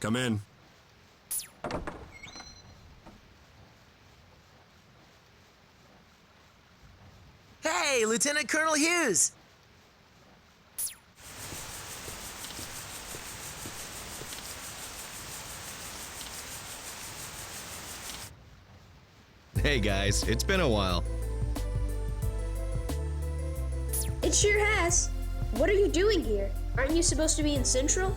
Come in. Hey, Lieutenant Colonel Hughes! Hey guys, it's been a while. It sure has. What are you doing here? Aren't you supposed to be in Central?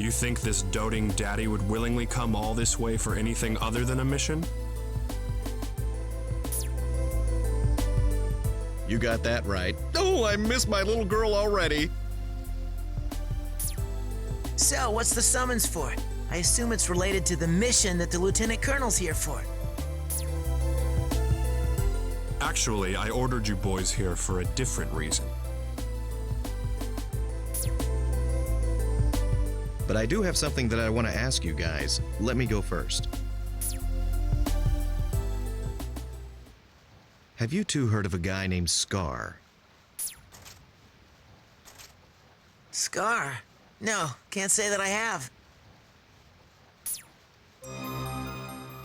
You think this doting daddy would willingly come all this way for anything other than a mission? You got that right. Oh, I miss my little girl already. So, what's the summons for? I assume it's related to the mission that the Lieutenant Colonel's here for. Actually, I ordered you boys here for a different reason. But I do have something that I want to ask you guys. Let me go first. Have you two heard of a guy named Scar? Scar? No, can't say that I have.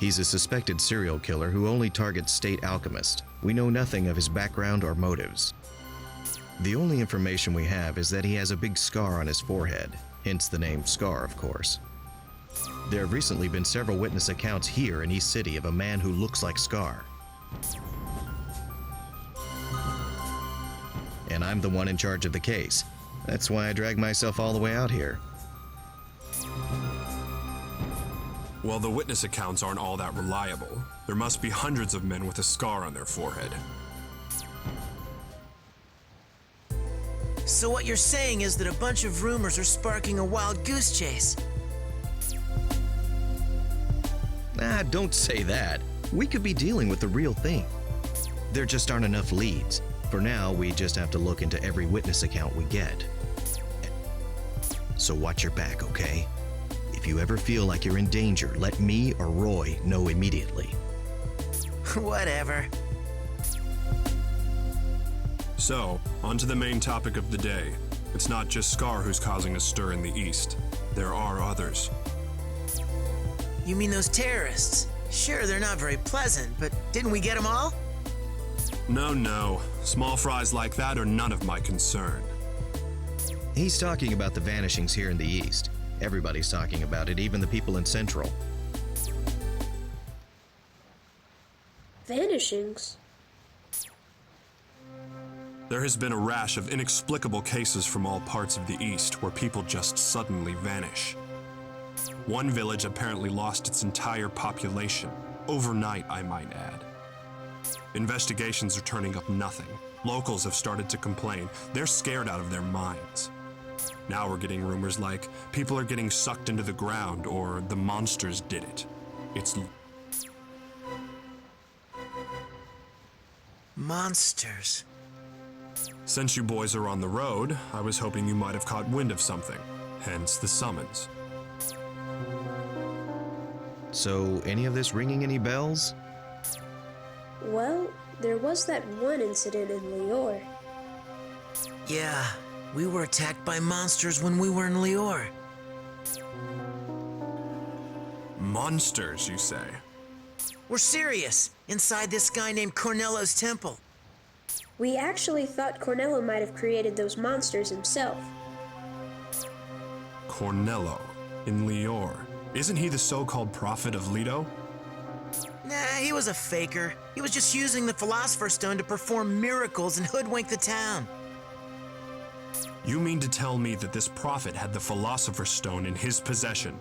He's a suspected serial killer who only targets state alchemists. We know nothing of his background or motives. The only information we have is that he has a big scar on his forehead, hence the name Scar, of course. There have recently been several witness accounts here in East City of a man who looks like Scar. And I'm the one in charge of the case. That's why I dragged myself all the way out here. Well, the witness accounts aren't all that reliable. There must be hundreds of men with a scar on their forehead. So what you're saying is that a bunch of rumors are sparking a wild goose chase. Ah, don't say that. We could be dealing with the real thing. There just aren't enough leads. For now, we just have to look into every witness account we get. So watch your back, okay? If you ever feel like you're in danger, let me or Roy know immediately. Whatever. So, on to the main topic of the day. It's not just Scar who's causing a stir in the East. There are others. You mean those terrorists? Sure, they're not very pleasant, but didn't we get them all? No. Small fries like that are none of my concern. He's talking about the vanishings here in the East. Everybody's talking about it, even the people in Central. Vanishings? There has been a rash of inexplicable cases from all parts of the East where people just suddenly vanish. One village apparently lost its entire population. Overnight, I might add. Investigations are turning up nothing. Locals have started to complain. They're scared out of their minds. Now we're getting rumors like people are getting sucked into the ground or the monsters did it. It's... Monsters. Since you boys are on the road, I was hoping you might have caught wind of something. Hence the summons. So, any of this ringing any bells? Well, there was that one incident in Lior. Yeah, we were attacked by monsters when we were in Lior. Monsters, you say? We're serious. Inside this guy named Cornello's temple. We actually thought Cornello might have created those monsters himself. Cornello, in Lior. Isn't he the so-called prophet of Leto? Nah, he was a faker. He was just using the Philosopher's Stone to perform miracles and hoodwink the town. You mean to tell me that this prophet had the Philosopher's Stone in his possession?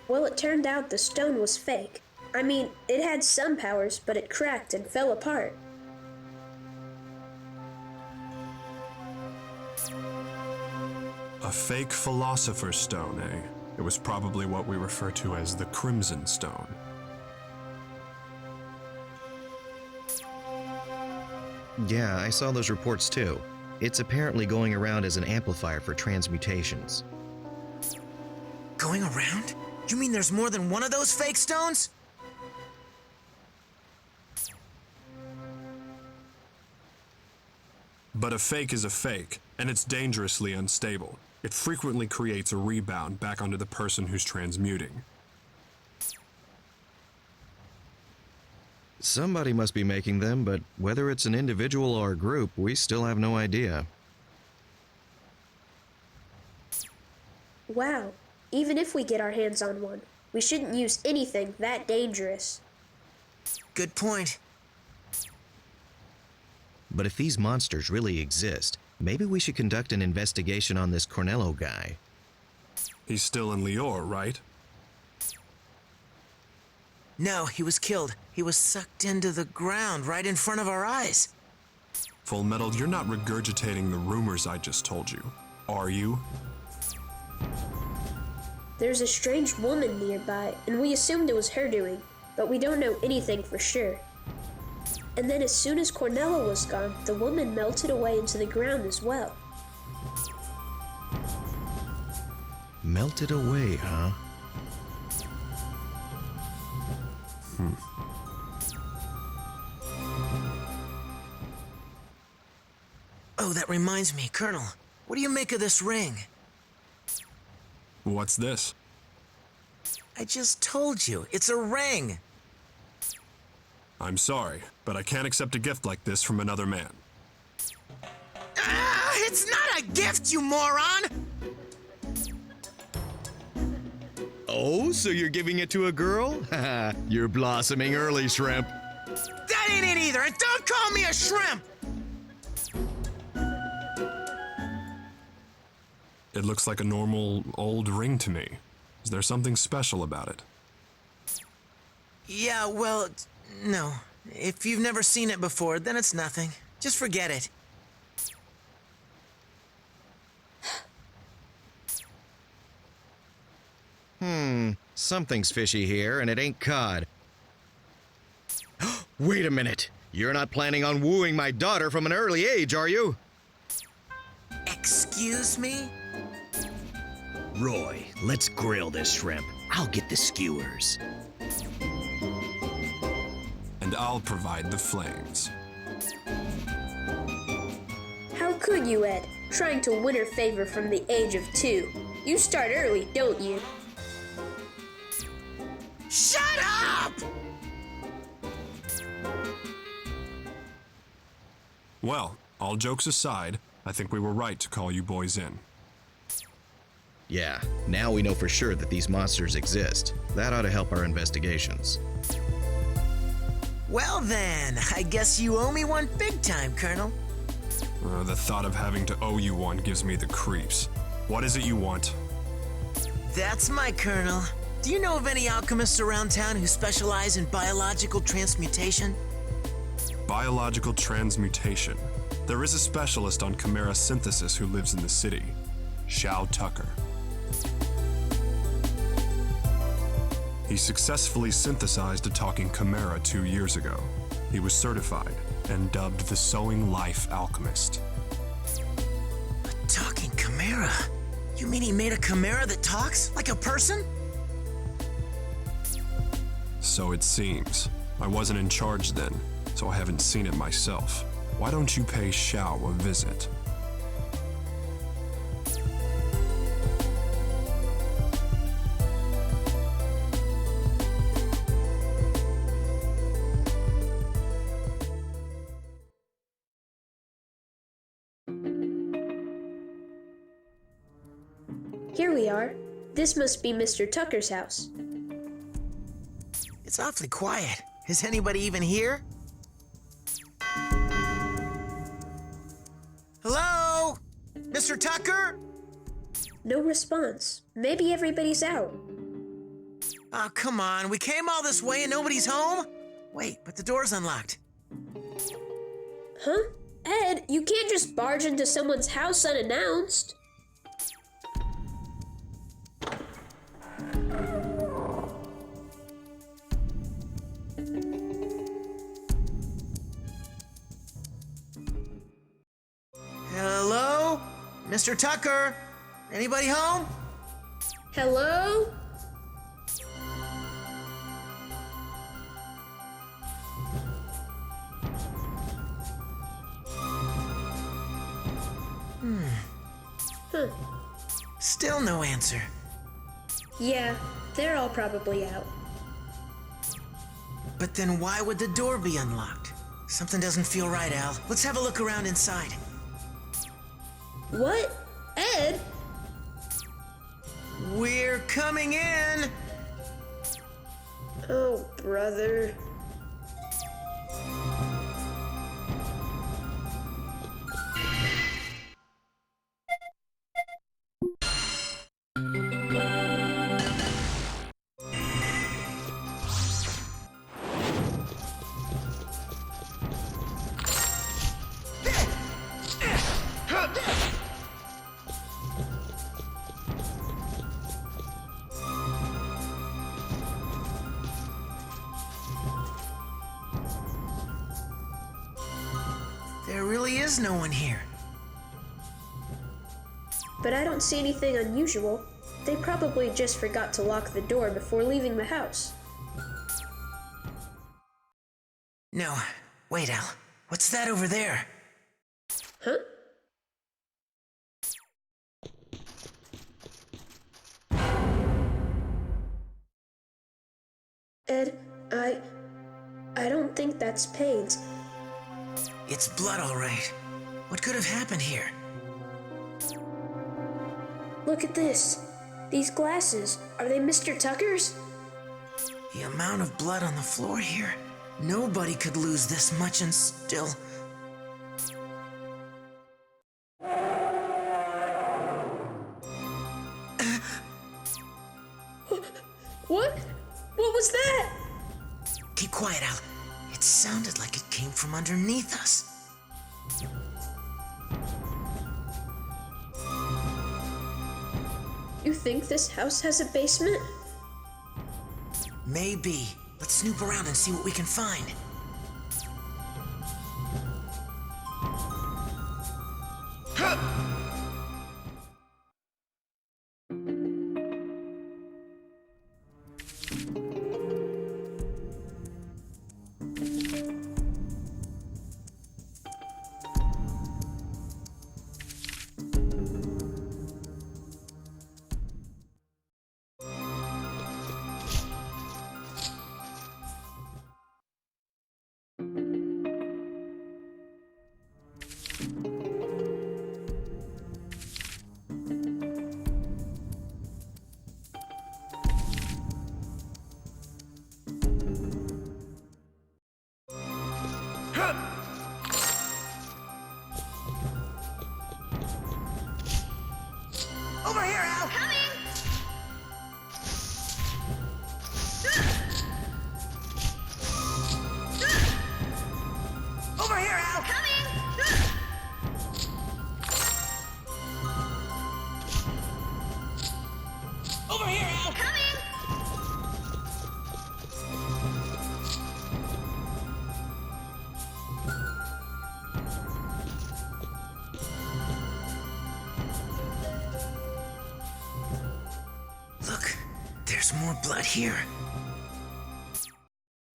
Well, it turned out the stone was fake. I mean, it had some powers, but it cracked and fell apart. A fake Philosopher's Stone, eh? It was probably what we refer to as the Crimson Stone. Yeah, I saw those reports too. It's apparently going around as an amplifier for transmutations. Going around? You mean there's more than one of those fake stones? But a fake is a fake, and it's dangerously unstable. It frequently creates a rebound back onto the person who's transmuting. Somebody must be making them, but whether it's an individual or a group, we still have no idea. Wow, even if we get our hands on one, we shouldn't use anything that dangerous. Good point. But if these monsters really exist, maybe we should conduct an investigation on this Cornello guy. He's still in Lior, right? No, he was killed. He was sucked into the ground right in front of our eyes. Fullmetal, you're not regurgitating the rumors I just told you, are you? There's a strange woman nearby, and we assumed it was her doing, but we don't know anything for sure. And then as soon as Cornello was gone, the woman melted away into the ground as well. Melted away, huh? Oh, that reminds me, Colonel. What do you make of this ring? What's this? I just told you, it's a ring. I'm sorry, but I can't accept a gift like this from another man. Ah, it's not a gift, you moron! Oh, so you're giving it to a girl? Haha, you're blossoming early, Shrimp. That ain't it either, and don't call me a shrimp! It looks like a normal old ring to me. Is there something special about it? Yeah, well, no. If you've never seen it before, then it's nothing. Just forget it. Something's fishy here, and it ain't cod. Wait a minute. You're not planning on wooing my daughter from an early age, are you? Excuse me? Roy, let's grill this shrimp. I'll get the skewers. And I'll provide the flames. How could you, Ed? Trying to win her favor from the age of 2. You start early, don't you? Shut up! Well, all jokes aside, I think we were right to call you boys in. Yeah, now we know for sure that these monsters exist. That ought to help our investigations. Well then, I guess you owe me one big time, Colonel. The thought of having to owe you one gives me the creeps. What is it you want? That's my Colonel. Do you know of any alchemists around town who specialize in biological transmutation? Biological transmutation. There is a specialist on chimera synthesis who lives in the city. Shao Tucker. He successfully synthesized a talking chimera 2 years ago. He was certified and dubbed the Sowing Life Alchemist. A talking chimera? You mean he made a chimera that talks like a person? So it seems. I wasn't in charge then, so I haven't seen it myself. Why don't you pay Shao a visit? Here we are. This must be Mr. Tucker's house. It's awfully quiet. Is anybody even here? Hello? Mr. Tucker? No response. Maybe everybody's out. Oh, come on. We came all this way and nobody's home? Wait, but the door's unlocked. Huh? Ed, you can't just barge into someone's house unannounced. Hello? Mr. Tucker? Anybody home? Hello? Still no answer. Yeah, they're all probably out. But then why would the door be unlocked? Something doesn't feel right, Al. Let's have a look around inside. What? Ed? We're coming in! Oh, brother. There really is no one here. But I don't see anything unusual. They probably just forgot to lock the door before leaving the house. No, wait, Al. What's that over there? Huh? Ed, I don't think that's paint. It's blood, all right. What could have happened here? Look at this. These glasses, are they Mr. Tucker's? The amount of blood on the floor here. Nobody could lose this much and still... What? What was that? Keep quiet, Al. It sounded like it came from underneath us. You think this house has a basement? Maybe. Let's snoop around and see what we can find. Over here, Al! Coming! Over here, Al! Coming! Over here, Al! Coming! Look, there's more blood here.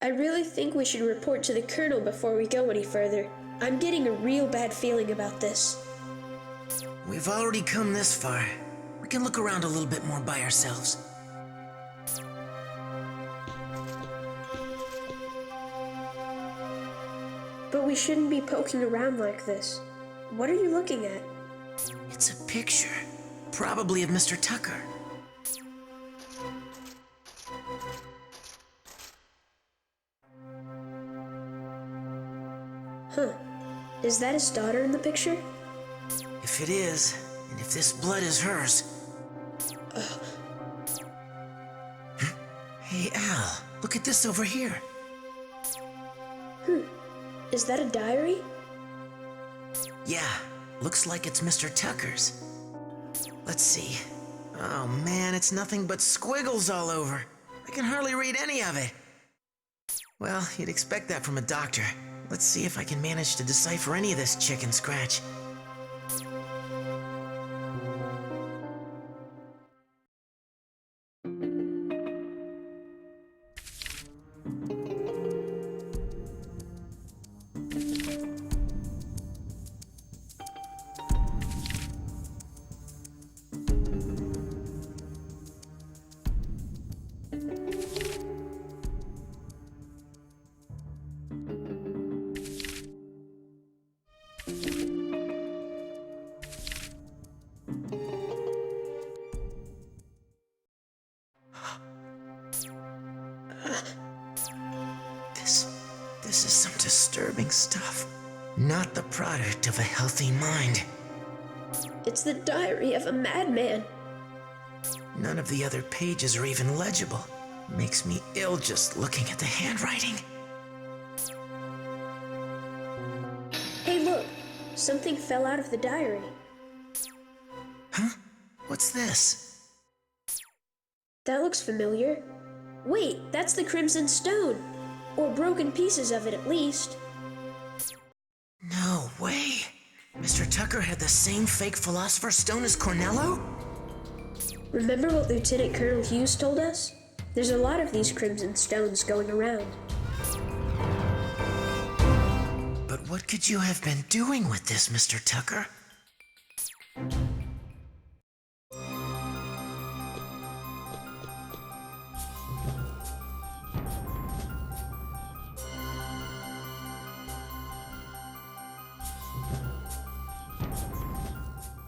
I really think we should report to the Colonel before we go any further. I'm getting a real bad feeling about this. We've already come this far. We can look around a little bit more by ourselves. But we shouldn't be poking around like this. What are you looking at? It's a picture, probably of Mr. Tucker. Huh. Is that his daughter in the picture? If it is, and if this blood is hers... Hey, Al, look at this over here. Is that a diary? Yeah, looks like it's Mr. Tucker's. Let's see. Oh man, it's nothing but squiggles all over. I can hardly read any of it. Well, you'd expect that from a doctor. Let's see if I can manage to decipher any of this chicken scratch. This is some disturbing stuff. Not the product of a healthy mind. It's the diary of a madman. None of the other pages are even legible. Makes me ill just looking at the handwriting. Hey, look! Something fell out of the diary. Huh? What's this? That looks familiar. Wait, that's the Crimson Stone! Or broken pieces of it, at least. No way! Mr. Tucker had the same fake Philosopher's Stone as Cornello? Remember what Lieutenant Colonel Hughes told us? There's a lot of these Crimson Stones going around. But what could you have been doing with this, Mr. Tucker?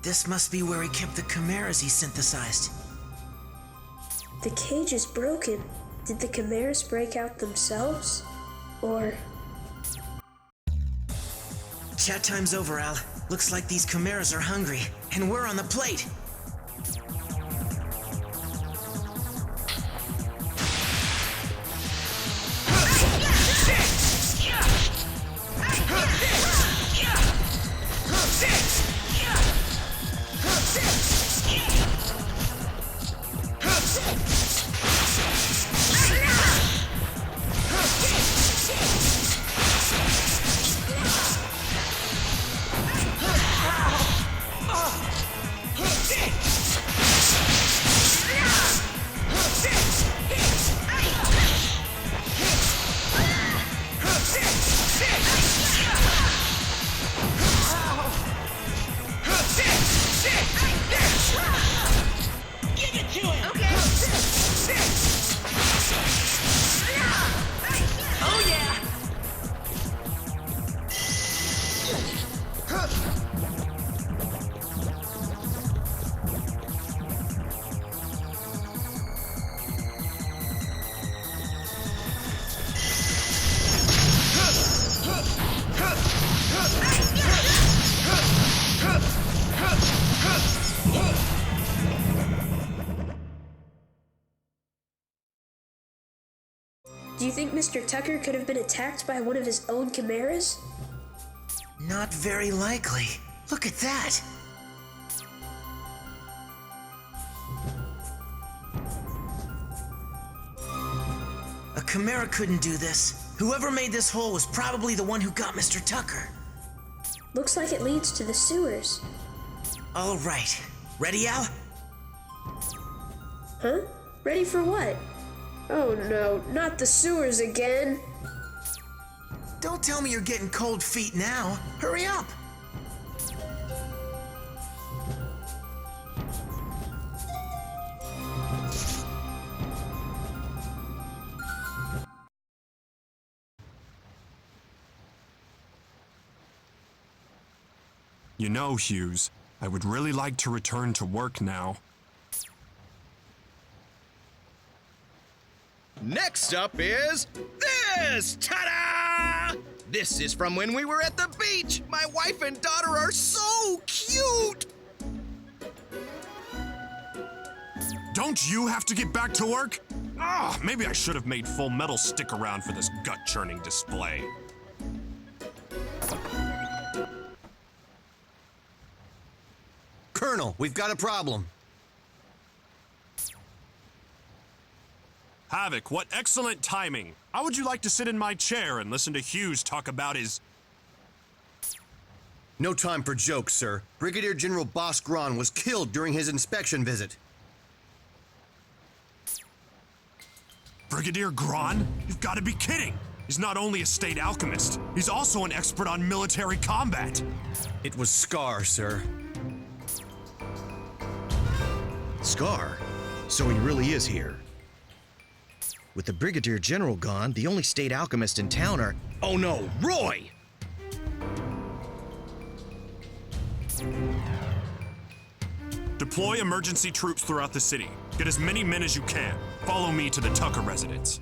This must be where he kept the chimeras he synthesized. The cage is broken. Did the chimeras break out themselves? Or... Chat time's over, Al. Looks like these chimeras are hungry, and we're on the plate. do you think Mr. Tucker could have been attacked by one of his own chimeras? Not very likely. Look at that. A chimera couldn't do this. Whoever made this hole was probably the one who got Mr. Tucker. Looks like it leads to the sewers. All right. Ready, Al? Huh? Ready for what? Oh no, not the sewers again. Don't tell me you're getting cold feet now. Hurry up. You know, Hughes, I would really like to return to work now. Next up is this! Ta-da! This is from when we were at the beach. My wife and daughter are so cute! Don't you have to get back to work? Ah, maybe I should have made Fullmetal stick around for this gut-churning display. Colonel, we've got a problem. Havoc, what excellent timing. How would you like to sit in my chair and listen to Hughes talk about his... No time for jokes, sir. Brigadier General Boss Gron was killed during his inspection visit. Brigadier Gron? You've got to be kidding! He's not only a state alchemist, he's also an expert on military combat. It was Scar, sir. Scar? So he really is here. With the Brigadier General gone, the only state alchemist in town are... Oh no, Roy! Deploy emergency troops throughout the city. Get as many men as you can. Follow me to the Tucker residence.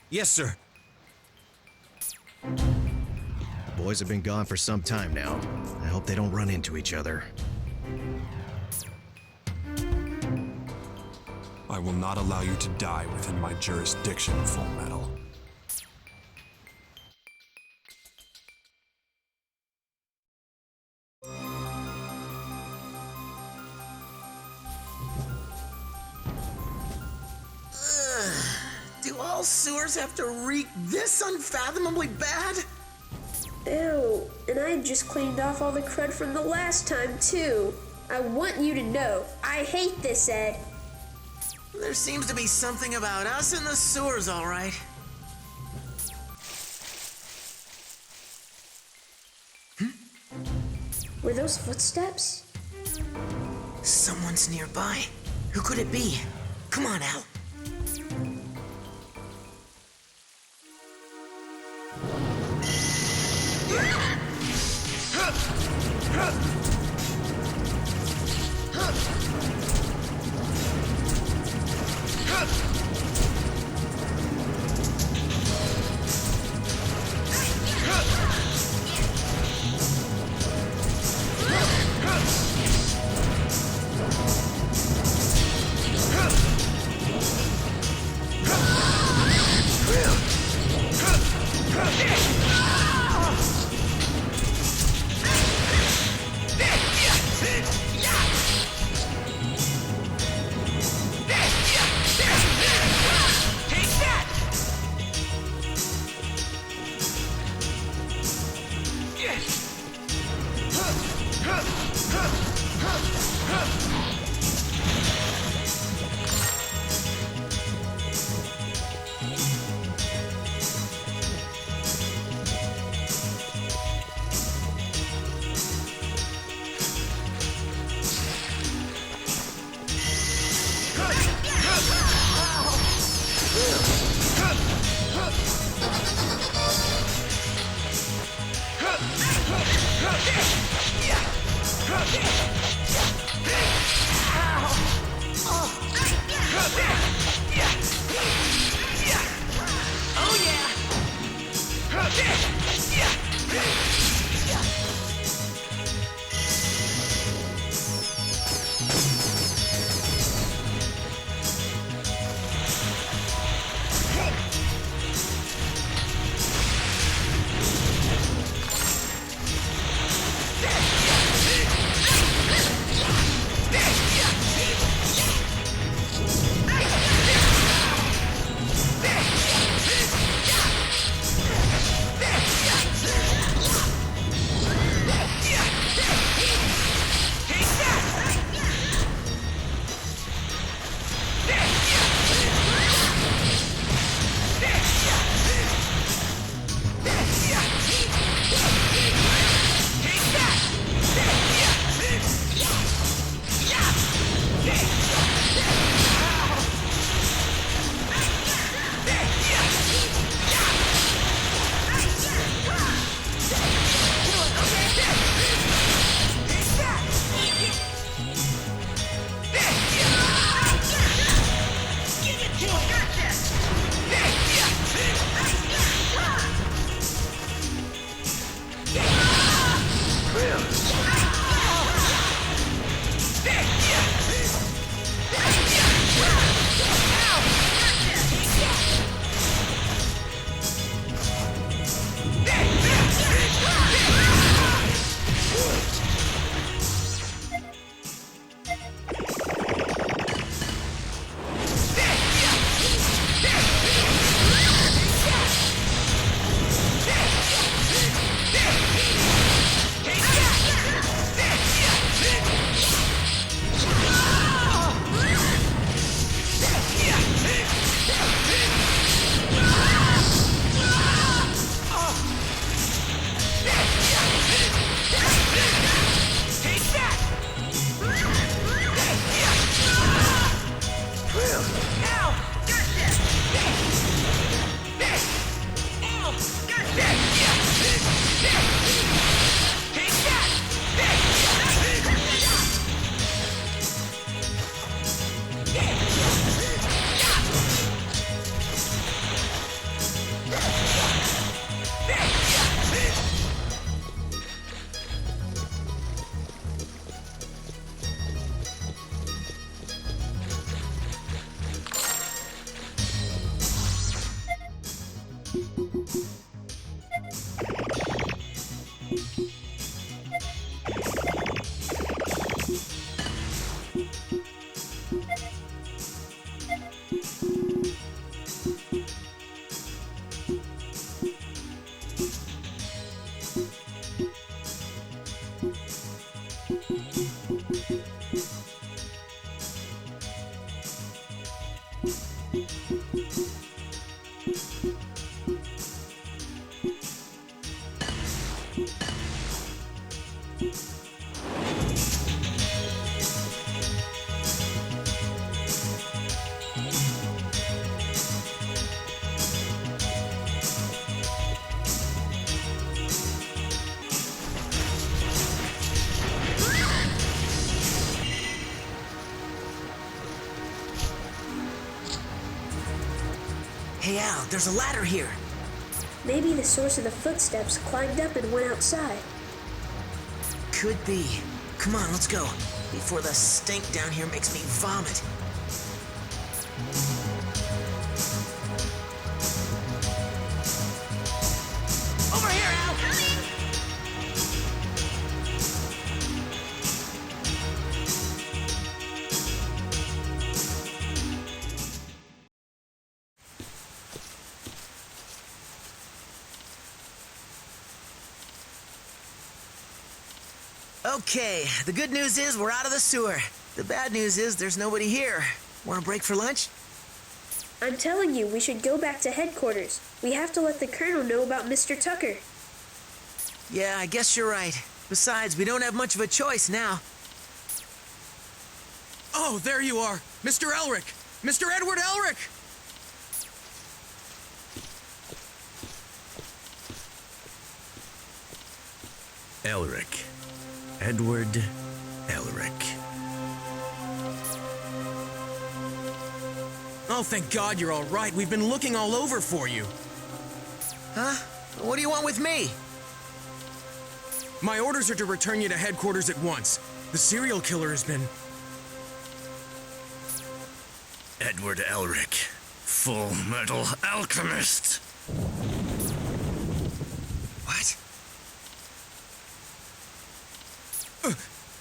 Yes, sir. The boys have been gone for some time now. I hope they don't run into each other. I will not allow you to die within my jurisdiction, Fullmetal. Do all sewers have to reek this unfathomably bad? Ew, and I just cleaned off all the crud from the last time, too. I want you to know, I hate this, Ed. There seems to be something about us in the sewers, all right. Were those footsteps? Someone's nearby. Who could it be? Come on, Al. Hey Al, there's a ladder here. Maybe the source of the footsteps climbed up and went outside. Could be. Come on, let's go. Before the stink down here makes me vomit. Over here, Al! Okay, the good news is we're out of the sewer. The bad news is there's nobody here. Want a break for lunch? I'm telling you, we should go back to headquarters. We have to let the Colonel know about Mr. Tucker. Yeah, I guess you're right. Besides, we don't have much of a choice now. Oh, there you are! Mr. Elric! Mr. Edward Elric! Elric. Edward Elric. Oh, thank God you're all right. We've been looking all over for you. Huh? What do you want with me? My orders are to return you to headquarters at once. The serial killer has been... Edward Elric. Fullmetal Alchemist. What?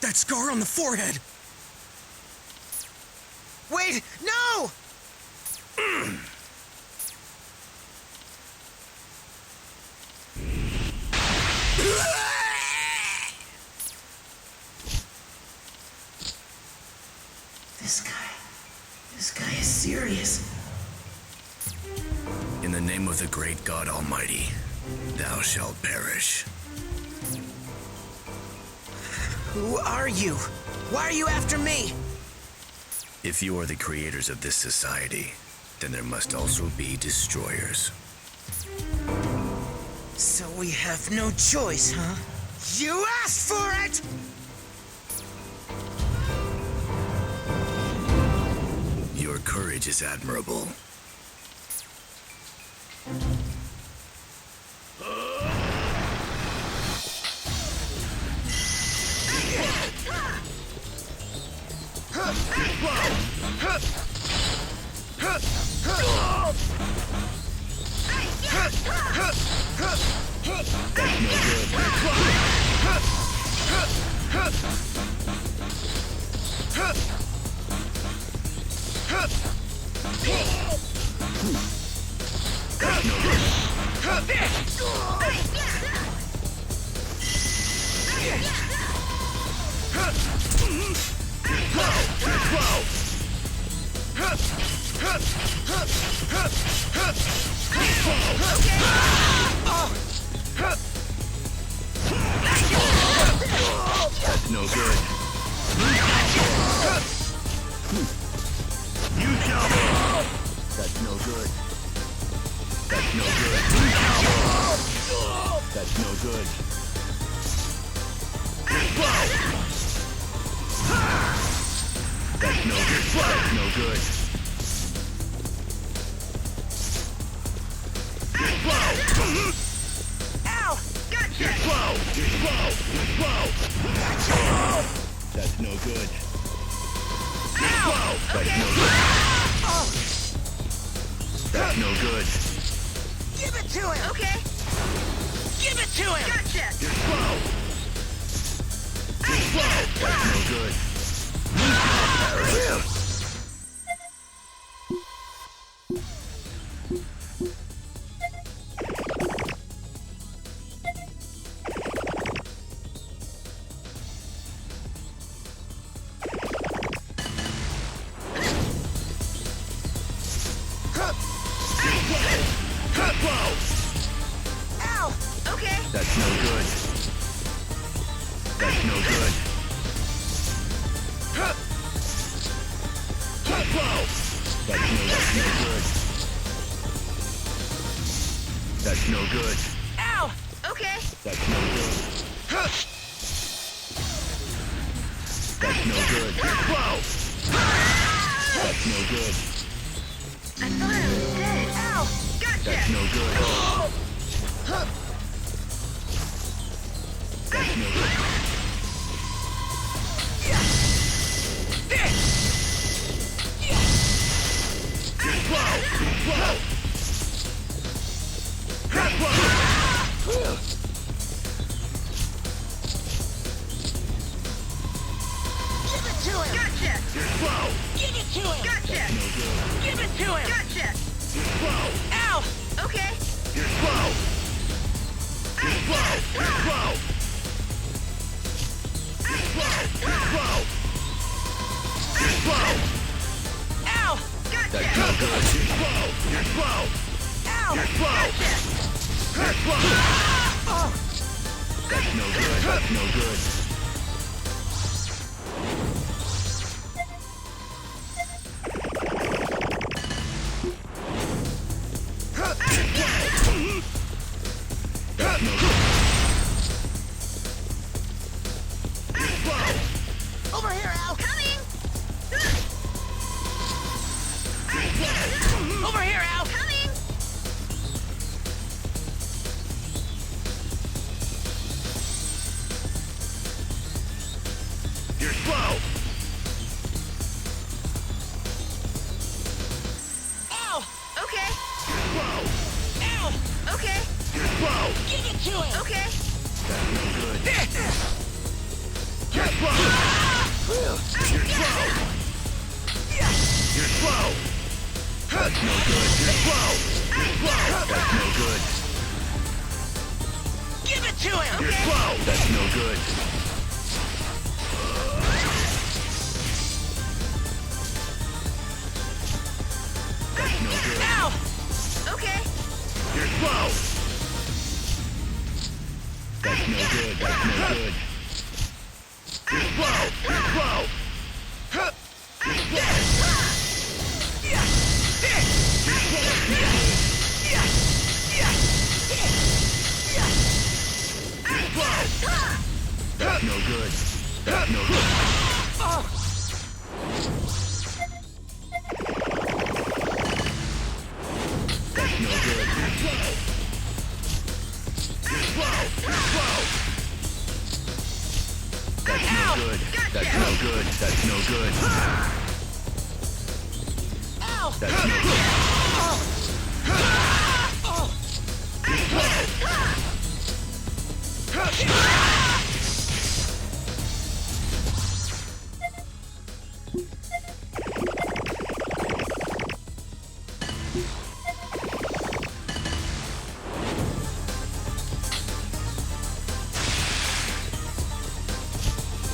That scar on the forehead! Wait! No! This guy is serious. In the name of the great God Almighty, thou shalt perish. Who are you? Why are you after me? If you are the creators of this society, then there must also be destroyers. So we have no choice, huh? You asked for it! Your courage is admirable. That's no good. You shall. That's no good. That's no good. That's no good. That's no good. That's no good. Ow! Gotcha! That's no good. Ow! That's no good. That's no good. Give it to him! Okay. Give it to him! Gotcha! That's no good. Ow! Okay. That's no good. That's no good. That's no good. That's no good. Ow! Okay. That's no good. That's no good. That's no good. I thought I was dead. Ow! That's no good. That's no good. Over here, Al! Coming! Over here, Al! Coming! You're slow. Al! Okay. You're slow. Al! Okay. You're slow. Give it to him! Okay. That's no good. You're slow. You're slow. You're slow. That's no good. You're slow. That's no good. Give it to him! You're slow. That's no good. That's no good. Al! Okay. You're slow. That's no good. That's no good. You're slow. You're slow. You're slow. That's no good. That's no good. That's no good. You're slow. You're slow. You're slow. That's no good. That's no good. That's no good. Al! That's no good. That's no good.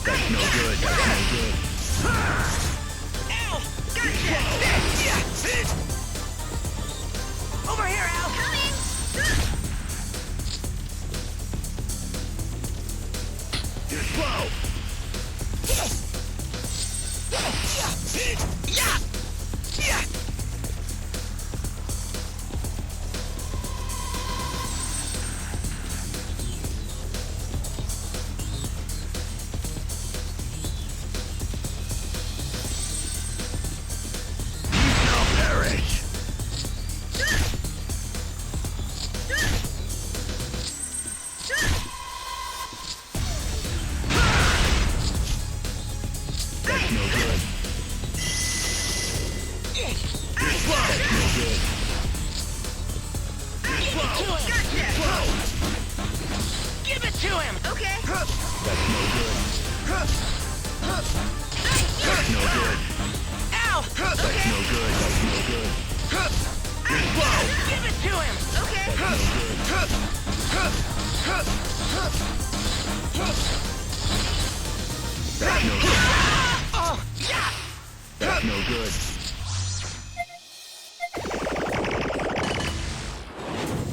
That's no good. Al! Gotcha! Over here, Al! Coming! You're slow. You shall perish. That's no good. You're slow. That's no good. You're slow. You're slow. Give it to him! Okay. That's no good. That's no good. Al! That's no good. That's no good. You're slow. Give it to him! Okay. That's no good. That's no good. Oh, yeah! That's no good.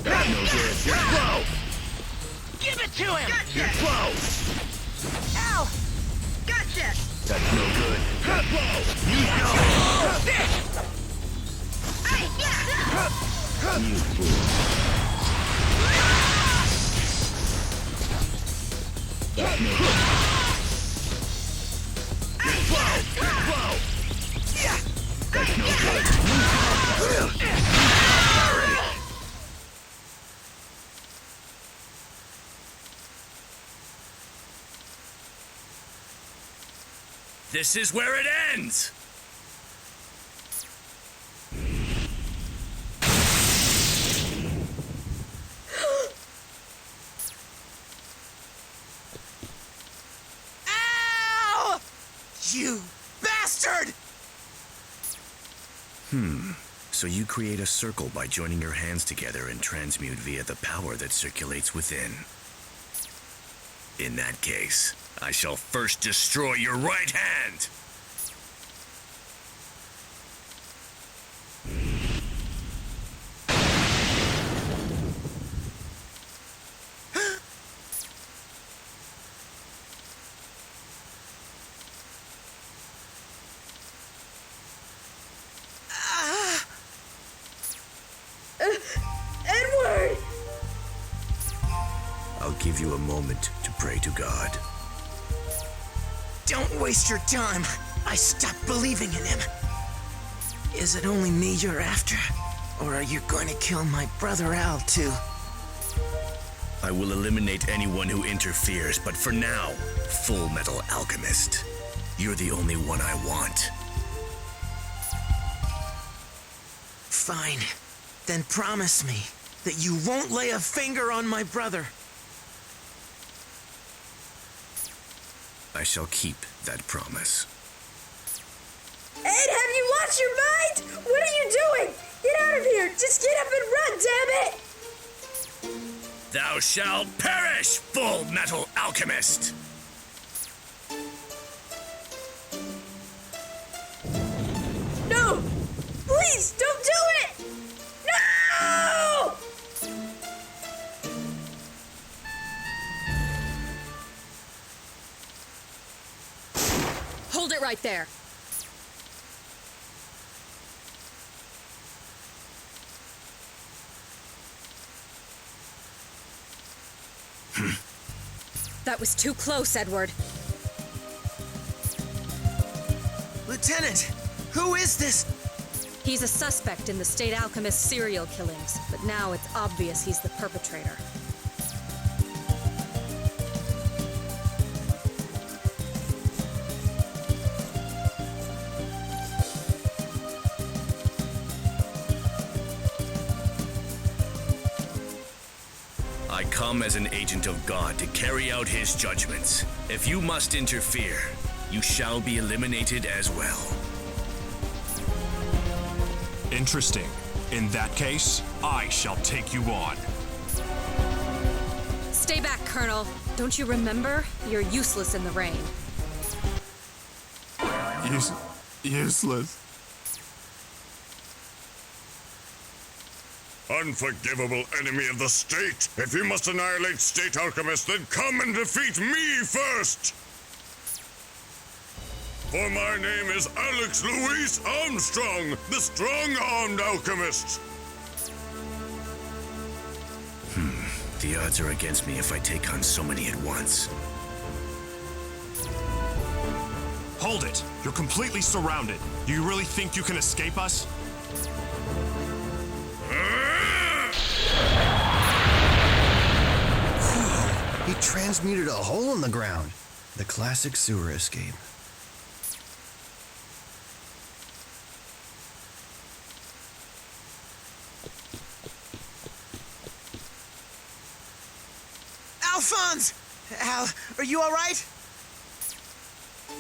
That's no good. You're slow. Give it to him! You're slow. Al! Gotcha! That's no good. Slow. You shall. You fool. That's no good. You're slow. You're slow. That's no good. You shall perish. This is where it ends! Ow! You bastard! So you create a circle by joining your hands together and transmute via the power that circulates within. In that case, I shall first destroy your right hand! Edward! I'll give you a moment to pray to God. Don't waste your time. I stopped believing in him. Is it only me you're after? Or are you going to kill my brother Al, too? I will eliminate anyone who interferes, but for now, Fullmetal Alchemist, you're the only one I want. Fine. Then promise me that you won't lay a finger on my brother. I shall keep that promise. Ed, have you lost your mind? What are you doing? Get out of here! Just get up and run, damn it! Thou shalt perish, Fullmetal Alchemist! No! Please, don't do it! No! Hold it right there. That was too close, Edward. Lieutenant, who is this? He's a suspect in the State Alchemist serial killings, but now it's obvious he's the perpetrator. I come as an agent of God to carry out his judgments. If you must interfere, you shall be eliminated as well. Interesting. In that case, I shall take you on. Stay back, Colonel. Don't you remember? You're useless in the rain. Useless. Unforgivable enemy of the state! If you must annihilate state alchemists, then come and defeat me first! For my name is Alex Louis Armstrong, the strong-armed alchemist! The odds are against me if I take on so many at once. Hold it! You're completely surrounded. Do you really think you can escape us? He transmuted a hole in the ground. The classic sewer escape. Alphonse! Al, are you all right?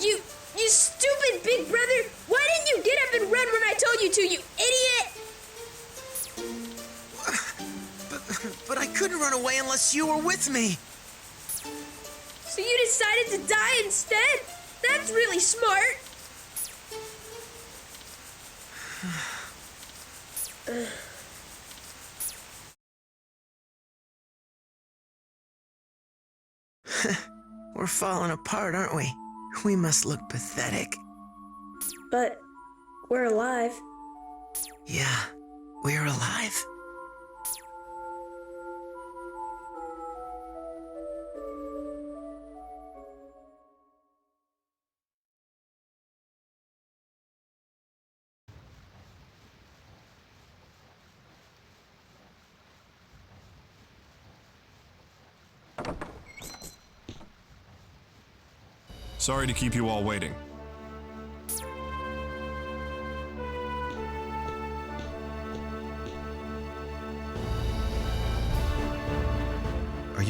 You stupid big brother! Why didn't you get up and run when I told you to, you idiot? But I couldn't run away unless you were with me. So you decided to die instead? That's really smart. We're falling apart, aren't we? We must look pathetic. But we're alive. Yeah, we're alive. Sorry to keep you all waiting.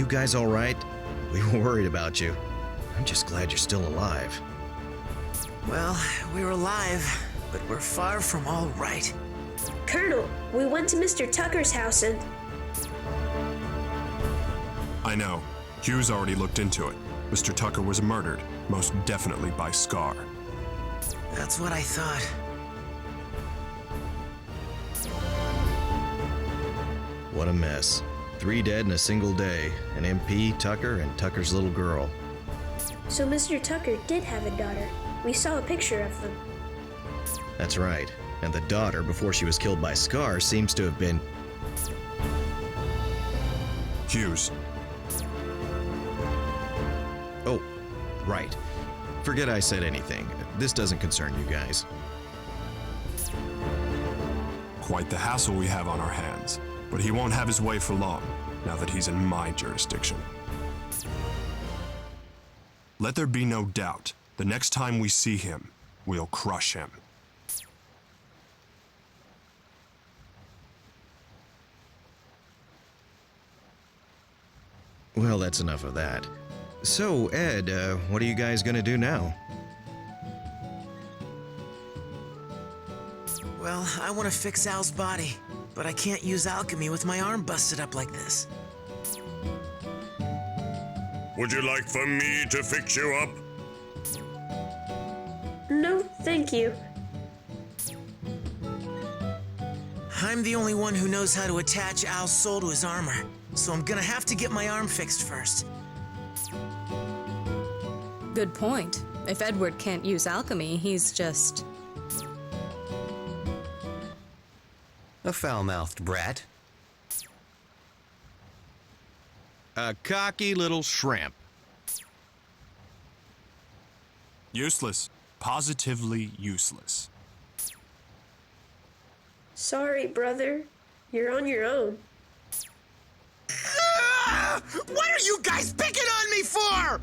you guys all right? We were worried about you. I'm just glad you're still alive. Well, we're alive, but we're far from all right. Colonel, we went to Mr. Tucker's house and... I know. Hughes already looked into it. Mr. Tucker was murdered, most definitely by Scar. That's what I thought. What a mess. 3 dead in a single day. An MP, Tucker, and Tucker's little girl. So Mr. Tucker did have a daughter. We saw a picture of them. That's right. And the daughter, before she was killed by Scar, seems to have been... Hughes. Oh, right. Forget I said anything. This doesn't concern you guys. Quite the hassle we have on our hands. But he won't have his way for long, now that he's in my jurisdiction. Let there be no doubt. The next time we see him, we'll crush him. Well, that's enough of that. So, Ed, what are you guys gonna do now? Well, I want to fix Al's body, but I can't use alchemy with my arm busted up like this. Would you like for me to fix you up? No, thank you. I'm the only one who knows how to attach Al's soul to his armor, so I'm gonna have to get my arm fixed first. Good point. If Edward can't use alchemy, he's just... A foul-mouthed brat. A cocky little shrimp. Useless. Positively useless. Sorry, brother. You're on your own. What are you guys picking on me for?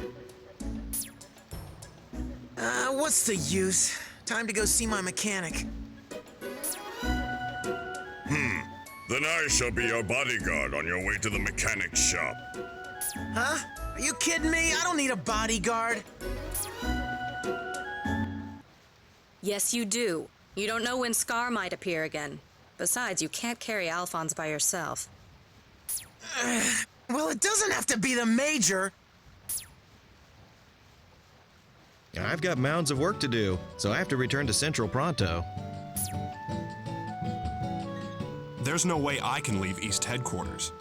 What's the use? Time to go see my mechanic. Then I shall be your bodyguard on your way to the mechanic's shop. Huh? Are you kidding me? I don't need a bodyguard. Yes, you do. You don't know when Scar might appear again. Besides, you can't carry Alphonse by yourself. Well, it doesn't have to be the Major. I've got mounds of work to do, so I have to return to Central pronto. There's no way I can leave East Headquarters.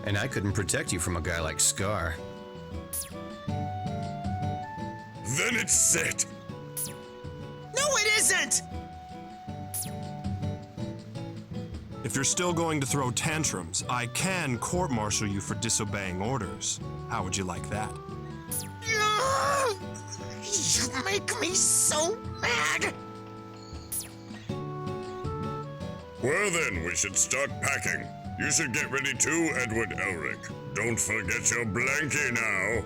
And I couldn't protect you from a guy like Scar. Then it's set. No, it isn't! If you're still going to throw tantrums, I can court-martial you for disobeying orders. How would you like that? You make me so mad! Well then, we should start packing. You should get ready too, Edward Elric. Don't forget your blankie now.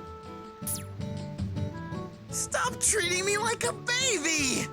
Stop treating me like a baby!